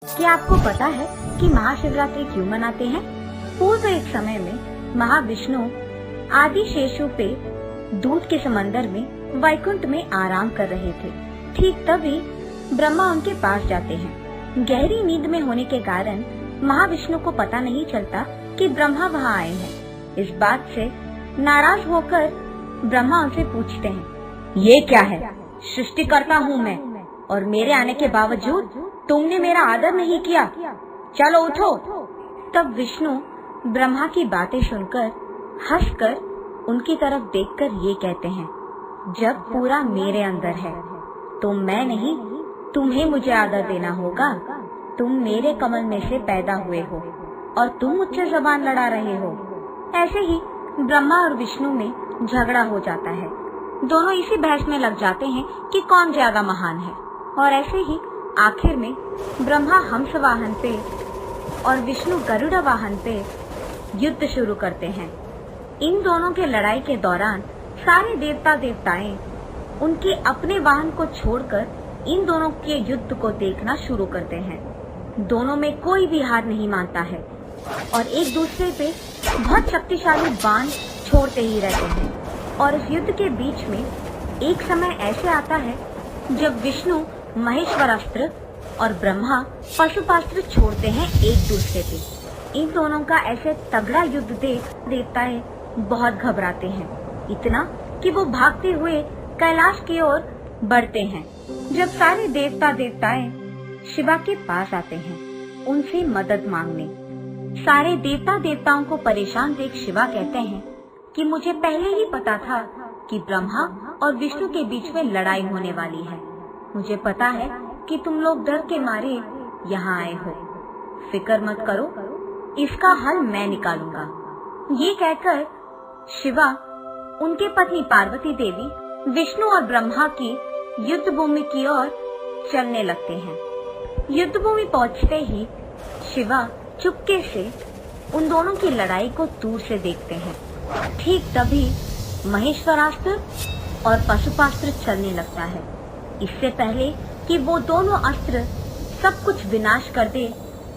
क्या आपको पता है कि महाशिवरात्रि क्यों मनाते हैं? पूर्व एक समय में महाविष्णु आदि शेषु पे दूध के समंदर में वैकुंठ में आराम कर रहे थे। ठीक तभी ब्रह्मा उनके पास जाते हैं। गहरी नींद में होने के कारण महाविष्णु को पता नहीं चलता कि ब्रह्मा वहाँ आए हैं। इस बात से नाराज होकर ब्रह्मा उनसे पूछते हैं, ये क्या है? सृष्टिकर्ता हूँ मैं और मेरे आने के बावजूद तुमने मेरा आदर नहीं किया, चलो उठो। तब विष्णु ब्रह्मा की बातें सुनकर हंसकर उनकी तरफ देखकर ये कहते हैं, जब पूरा मेरे अंदर है तो मैं नहीं, तुम्हें मुझे आदर देना होगा। तुम मेरे कमल में से पैदा हुए हो और तुम मुझसे जबान लड़ा रहे हो। ऐसे ही ब्रह्मा और विष्णु में झगड़ा हो जाता है। दोनों इसी बहस में लग जाते हैं कि कौन ज्यादा महान है। और ऐसे ही आखिर में ब्रह्मा हंस वाहन पे और विष्णु गरुड़ वाहन पे युद्ध शुरू करते हैं। इन दोनों के लड़ाई के दौरान सारे देवता देवताएं उनके अपने वाहन को छोड़कर इन दोनों के युद्ध को देखना शुरू करते हैं। दोनों में कोई भी हार नहीं मानता है और एक दूसरे पे बहुत शक्तिशाली बाण छोड़ते ही रहते हैं। और इस युद्ध के बीच में एक समय ऐसे आता है जब विष्णु महेश्वरास्त्र और ब्रह्मा पशुपास्त्र छोड़ते हैं एक दूसरे पे। इन दोनों का ऐसे तगड़ा युद्ध देख देवताएं बहुत घबराते हैं, इतना कि वो भागते हुए कैलाश की ओर बढ़ते हैं। जब सारे देवता देवताएं शिवा के पास आते हैं उनसे मदद मांगने, सारे देवता देवताओं को परेशान देख शिवा कहते हैं कि मुझे पहले ही पता था कि ब्रह्मा और विष्णु के बीच में लड़ाई होने वाली है। मुझे पता है कि तुम लोग डर के मारे यहाँ आए हो। फिक्र मत करो, इसका हल मैं निकालूंगा। ये कहकर शिवा उनके पत्नी पार्वती देवी विष्णु और ब्रह्मा की युद्ध भूमि की ओर चलने लगते हैं। युद्ध भूमि पहुँचते ही शिवा चुपके से उन दोनों की लड़ाई को दूर से देखते हैं। ठीक तभी महेश्वरास्त्र और पशुपास्त्र चलने लगता है। इससे पहले कि वो दोनों अस्त्र सब कुछ विनाश कर दे,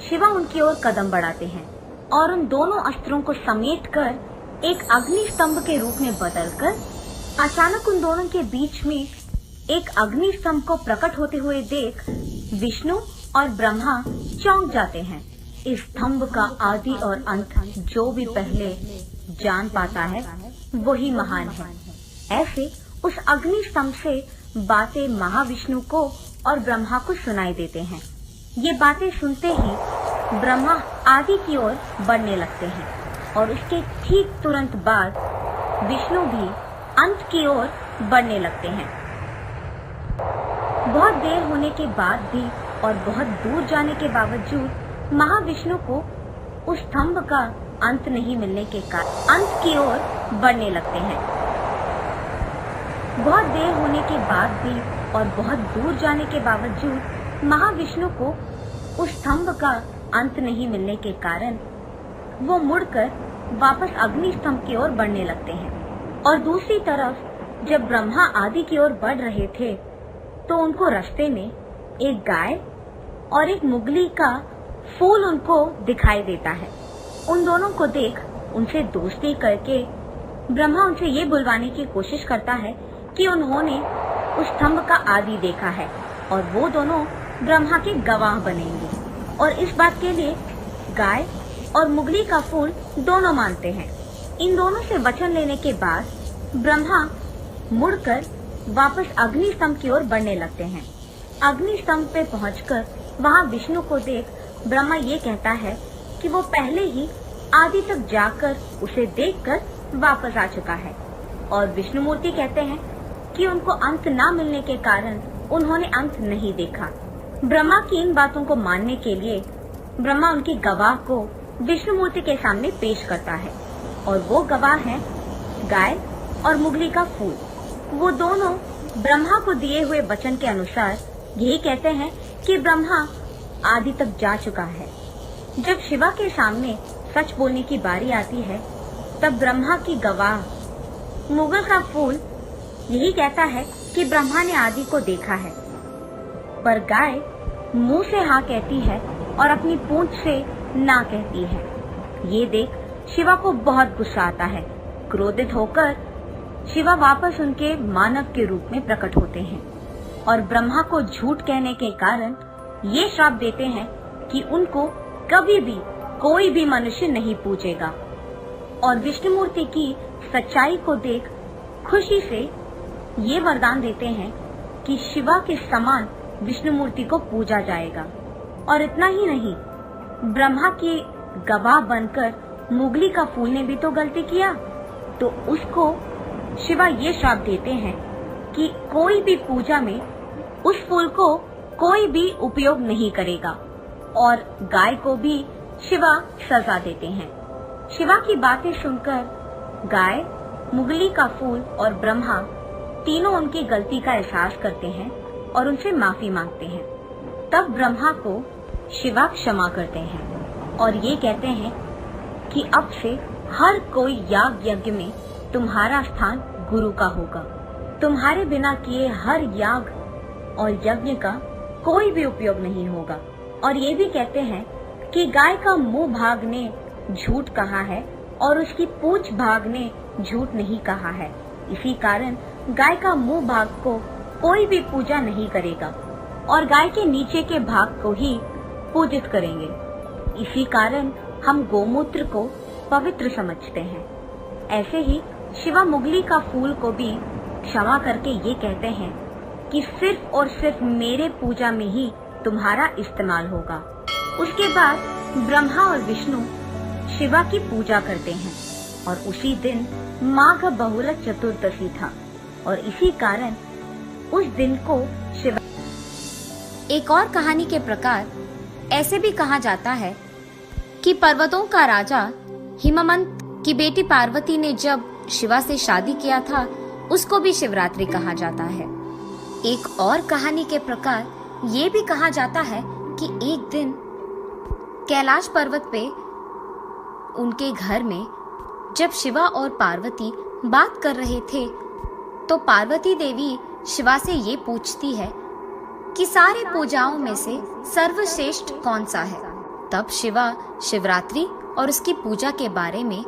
शिवा उनकी ओर कदम बढ़ाते हैं और उन दोनों अस्त्रों को समेटकर एक अग्नि स्तंभ के रूप में बदलकर अचानक उन दोनों के बीच में एक अग्नि स्तंभ को प्रकट होते हुए देख विष्णु और ब्रह्मा चौंक जाते हैं। इस स्तंभ का आदि और अंत जो भी पहले जान पाता है वही महान है। ऐसे उस अग्नि स्तंभ से बातें महाविष्णु को और ब्रह्मा को सुनाई देते हैं। ये बातें सुनते ही ब्रह्मा आदि की ओर बढ़ने लगते हैं और उसके ठीक तुरंत बाद विष्णु भी अंत की ओर बढ़ने लगते हैं। बहुत देर होने के बाद भी और बहुत दूर जाने के बावजूद महाविष्णु को उस स्तंभ का अंत नहीं मिलने के कारण अंत की ओर बढ़ने लगते हैं। बहुत देर होने के बाद भी और बहुत दूर जाने के बावजूद महाविष्णु को उस स्तंभ का अंत नहीं मिलने के कारण वो मुड़कर वापस अग्नि स्तंभ की ओर बढ़ने लगते हैं। और दूसरी तरफ जब ब्रह्मा आदि की ओर बढ़ रहे थे तो उनको रास्ते में एक गाय और एक मुगली का फूल उनको दिखाई देता है। उन दोनों को देख उनसे दोस्ती करके ब्रह्मा उनसे ये बुलवाने की कोशिश करता है कि उन्होंने उस स्तंभ का आदि देखा है और वो दोनों ब्रह्मा के गवाह बनेंगे। और इस बात के लिए गाय और मुगली का फूल दोनों मानते हैं। इन दोनों से वचन लेने के बाद ब्रह्मा मुड़कर वापस अग्नि स्तंभ की ओर बढ़ने लगते हैं। अग्नि स्तंभ पे पहुंचकर वहां विष्णु को देख ब्रह्मा ये कहता है कि वो पहले ही आदि तक जाकर उसे देखकर वापस आ चुका है। और विष्णु मूर्ति कहते हैं कि उनको अंत ना मिलने के कारण उन्होंने अंत नहीं देखा। ब्रह्मा की इन बातों को मानने के लिए ब्रह्मा उनकी गवाह को विष्णु मूर्ति के सामने पेश करता है और वो गवाह है गाय और मुगली का फूल। वो दोनों ब्रह्मा को दिए हुए वचन के अनुसार यही कहते हैं कि ब्रह्मा आदि तक जा चुका है। जब शिवा के सामने सच बोलने की बारी आती है तब ब्रह्मा की गवाह मुगल का फूल यही कहता है कि ब्रह्मा ने आदि को देखा है, पर गाय मुंह से हाँ कहती है और अपनी पूंछ से ना कहती है। ये देख शिवा को बहुत गुस्सा आता है। क्रोधित होकर शिवा वापस उनके मानव के रूप में प्रकट होते हैं और ब्रह्मा को झूठ कहने के कारण ये श्राप देते हैं कि उनको कभी भी कोई भी मनुष्य नहीं पूजेगा। और विष्णुमूर्ति की सच्चाई को देख खुशी से ये वरदान देते हैं कि शिवा के समान विष्णुमूर्ति को पूजा जाएगा। और इतना ही नहीं, ब्रह्मा के गवाह बनकर मुगली का फूल ने भी तो गलती किया, तो उसको शिवा ये श्राप देते हैं कि कोई भी पूजा में उस फूल को कोई भी उपयोग नहीं करेगा। और गाय को भी शिवा सजा देते हैं। शिवा की बातें सुनकर गाय, मुगली का फूल और ब्रह्मा तीनों उनकी गलती का एहसास करते हैं और उनसे माफी मांगते हैं। तब ब्रह्मा को शिवा क्षमा करते हैं और ये कहते हैं कि अब से हर कोई याग यज्ञ में तुम्हारा स्थान गुरु का होगा। तुम्हारे बिना किए हर याग और यज्ञ का कोई भी उपयोग नहीं होगा। और ये भी कहते हैं कि गाय का मुंह भाग ने झूठ कहा है और उसकी पूंछ भाग ने झूठ नहीं कहा है। इसी कारण गाय का मुंह भाग को कोई भी पूजा नहीं करेगा और गाय के नीचे के भाग को ही पूजित करेंगे। इसी कारण हम गोमूत्र को पवित्र समझते हैं। ऐसे ही शिवा मुगली का फूल को भी क्षमा करके ये कहते हैं कि सिर्फ और सिर्फ मेरे पूजा में ही तुम्हारा इस्तेमाल होगा। उसके बाद ब्रह्मा और विष्णु शिवा की पूजा करते हैं और उसी दिन माघ बहुल चतुर्दशी था और इसी कारण उस दिन को शिवा। एक और कहानी के प्रकार ऐसे भी कहा जाता है कि पर्वतों का राजा हिमवंत की बेटी पार्वती ने जब शिवा से शादी किया था, उसको भी शिवरात्रि कहा जाता है। एक और कहानी के प्रकार ये भी कहा जाता है कि एक दिन कैलाश पर्वत पे उनके घर में जब शिवा और पार्वती बात कर रहे थे, तो पार्वती देवी शिवा से ये पूछती है कि सारे पूजाओं में से सर्वश्रेष्ठ कौन सा है। तब शिवा शिवरात्रि और उसकी पूजा के बारे में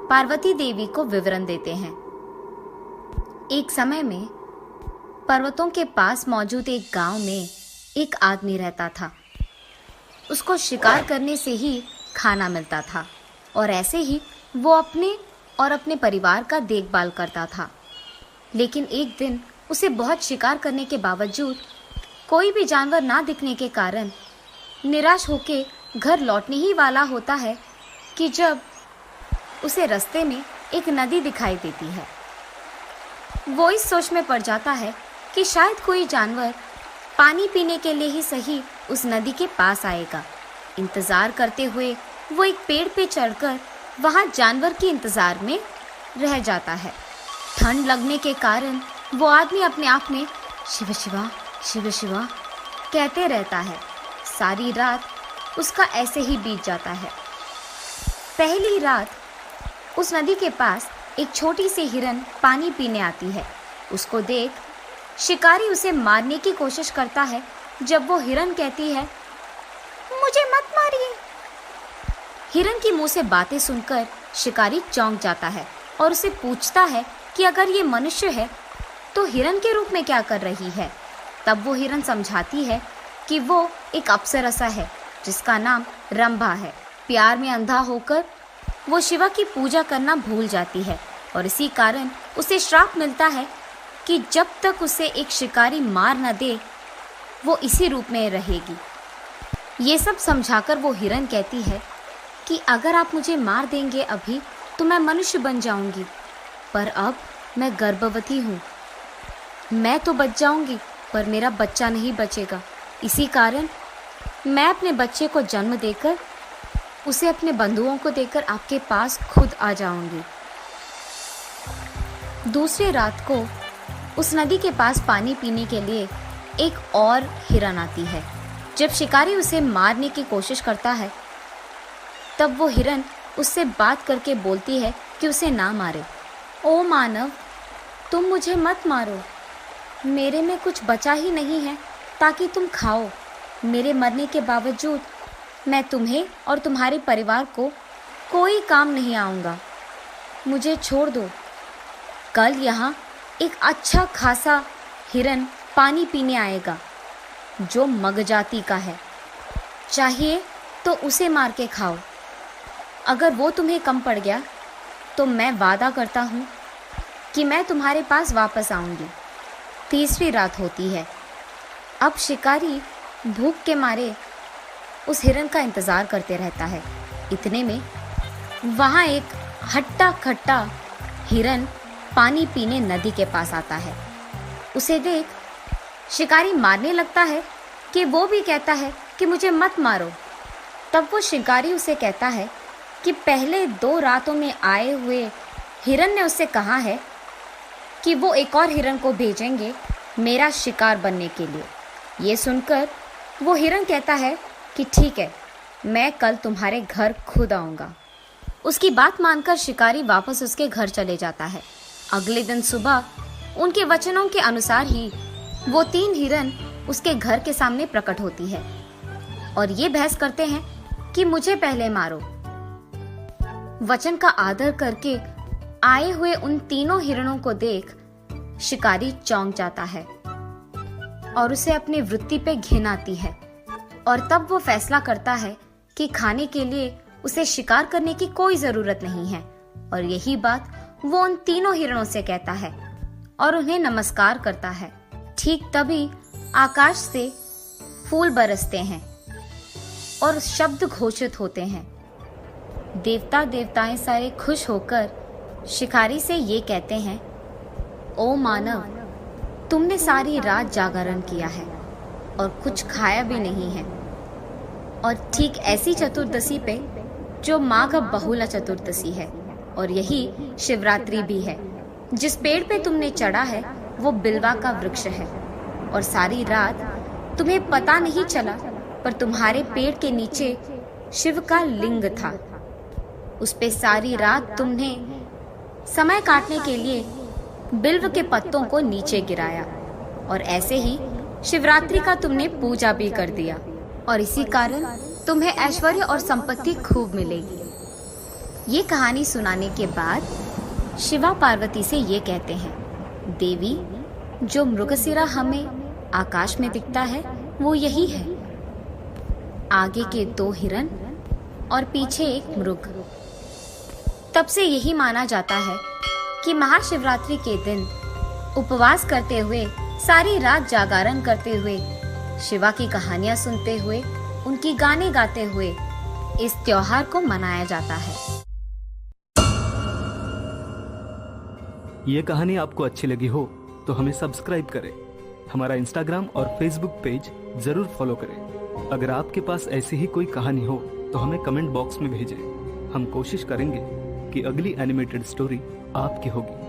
पार्वती देवी को विवरण देते हैं। एक समय में पर्वतों के पास मौजूद एक गांव में एक आदमी रहता था। उसको शिकार करने से ही खाना मिलता था और ऐसे ही वो अपने और अपने परिवार का देखभाल करता था। लेकिन एक दिन उसे बहुत शिकार करने के बावजूद कोई भी जानवर ना दिखने के कारण निराश होके घर लौटने ही वाला होता है कि जब उसे रास्ते में एक नदी दिखाई देती है। वो इस सोच में पड़ जाता है कि शायद कोई जानवर पानी पीने के लिए ही सही उस नदी के पास आएगा। इंतजार करते हुए वो एक पेड़ पे चढ़कर वहां जानवर के इंतजार में रह जाता है। ठंड लगने के कारण वो आदमी अपने आप में शिव शिवा शिव शिवा कहते रहता है। सारी रात उसका ऐसे ही बीत जाता है। पहली रात उस नदी के पास एक छोटी सी हिरन पानी पीने आती है। उसको देख शिकारी उसे मारने की कोशिश करता है। जब वो हिरन कहती है, मुझे मत मारिए। हिरन की मुंह से बातें सुनकर शिकारी चौंक जाता है और उसे पूछता है कि अगर ये मनुष्य है तो हिरन के रूप में क्या कर रही है। तब वो हिरन समझाती है कि वो एक अप्सरसा है जिसका नाम रंभा है। प्यार में अंधा होकर वो शिवा की पूजा करना भूल जाती है और इसी कारण उसे श्राप मिलता है कि जब तक उसे एक शिकारी मार न दे वो इसी रूप में रहेगी। ये सब समझाकर वो हिरन कहती है कि अगर आप मुझे मार देंगे अभी तो मैं मनुष्य बन जाऊंगी, पर अब मैं गर्भवती हूँ। मैं तो बच जाऊंगी पर मेरा बच्चा नहीं बचेगा। इसी कारण मैं अपने बच्चे को जन्म देकर उसे अपने बंधुओं को देकर आपके पास खुद आ जाऊंगी। दूसरी रात को उस नदी के पास पानी पीने के लिए एक और हिरन आती है। जब शिकारी उसे मारने की कोशिश करता है तब वो हिरन उससे बात करके बोलती है कि उसे ना मारे। ओ मानव, तुम मुझे मत मारो, मेरे में कुछ बचा ही नहीं है ताकि तुम खाओ। मेरे मरने के बावजूद मैं तुम्हें और तुम्हारे परिवार को कोई काम नहीं आऊँगा। मुझे छोड़ दो। कल यहाँ एक अच्छा खासा हिरन पानी पीने आएगा जो मग जाति का है। चाहिए तो उसे मार के खाओ। अगर वो तुम्हें कम पड़ गया तो मैं वादा करता हूँ कि मैं तुम्हारे पास वापस आऊँगी। तीसरी रात होती है। अब शिकारी भूख के मारे उस हिरन का इंतज़ार करते रहता है। इतने में वहाँ एक हट्टा खट्टा हिरन पानी पीने नदी के पास आता है। उसे देख शिकारी मारने लगता है कि वो भी कहता है कि मुझे मत मारो। तब वो शिकारी उसे कहता है कि पहले 2 रातों में आए हुए हिरन ने उससे कहा है कि वो एक और हिरन को भेजेंगे मेरा शिकार बनने के लिए। ये सुनकर वो हिरन कहता है कि ठीक है, मैं कल तुम्हारे घर खुद आऊँगा। उसकी बात मानकर शिकारी वापस उसके घर चले जाता है। अगले दिन सुबह उनके वचनों के अनुसार ही वो 3 हिरन उसके घर के सामने प्रकट होती है और ये बहस करते हैं कि मुझे पहले मारो। वचन का आदर करके आए हुए उन तीनों हिरणों को देख शिकारी चौंक जाता है और उसे अपनी वृत्ति पे घिन आती है और तब वो फैसला करता है कि खाने के लिए उसे शिकार करने की कोई जरूरत नहीं है। और यही बात वो उन तीनों हिरणों से कहता है और उन्हें नमस्कार करता है। ठीक तभी आकाश से फूल बरसते हैं और शब्द घोषित होते हैं। देवताएं सारे खुश होकर शिकारी से ये कहते हैं, ओ मानव, तुमने सारी रात जागरण किया है और कुछ खाया भी नहीं है। और ठीक ऐसी चतुर्दशी पे जो माघ बहुला चतुर्दशी है और यही शिवरात्रि भी है। जिस पेड़ पे तुमने चढ़ा है वो बिल्वा का वृक्ष है और सारी रात तुम्हें पता नहीं चला, पर तुम्हारे पेड़ के नीचे शिव का लिंग था। उस पे सारी रात तुमने समय काटने के लिए बिल्व के पत्तों को नीचे गिराया और ऐसे ही शिवरात्रि का तुमने पूजा भी कर दिया और इसी कारण तुम्हें ऐश्वर्य और संपत्ति खूब मिलेगी। ये कहानी सुनाने के बाद शिवा पार्वती से ये कहते हैं, देवी, जो मृगशिरा हमें आकाश में दिखता है वो यही है। आगे के 2 हिरन और पीछे एक मृग। तब से यही माना जाता है कि महाशिवरात्रि के दिन उपवास करते हुए, सारी रात जागरण करते हुए, शिवा की कहानियां सुनते हुए, उनकी गाने गाते हुए इस त्योहार को मनाया जाता है। ये कहानी आपको अच्छी लगी हो तो हमें सब्सक्राइब करें। हमारा इंस्टाग्राम और फेसबुक पेज जरूर फॉलो करें। अगर आपके पास ऐसी ही कोई कहानी हो तो हमें कमेंट बॉक्स में भेजें। हम कोशिश करेंगे कि अगली एनिमेटेड स्टोरी आपकी होगी।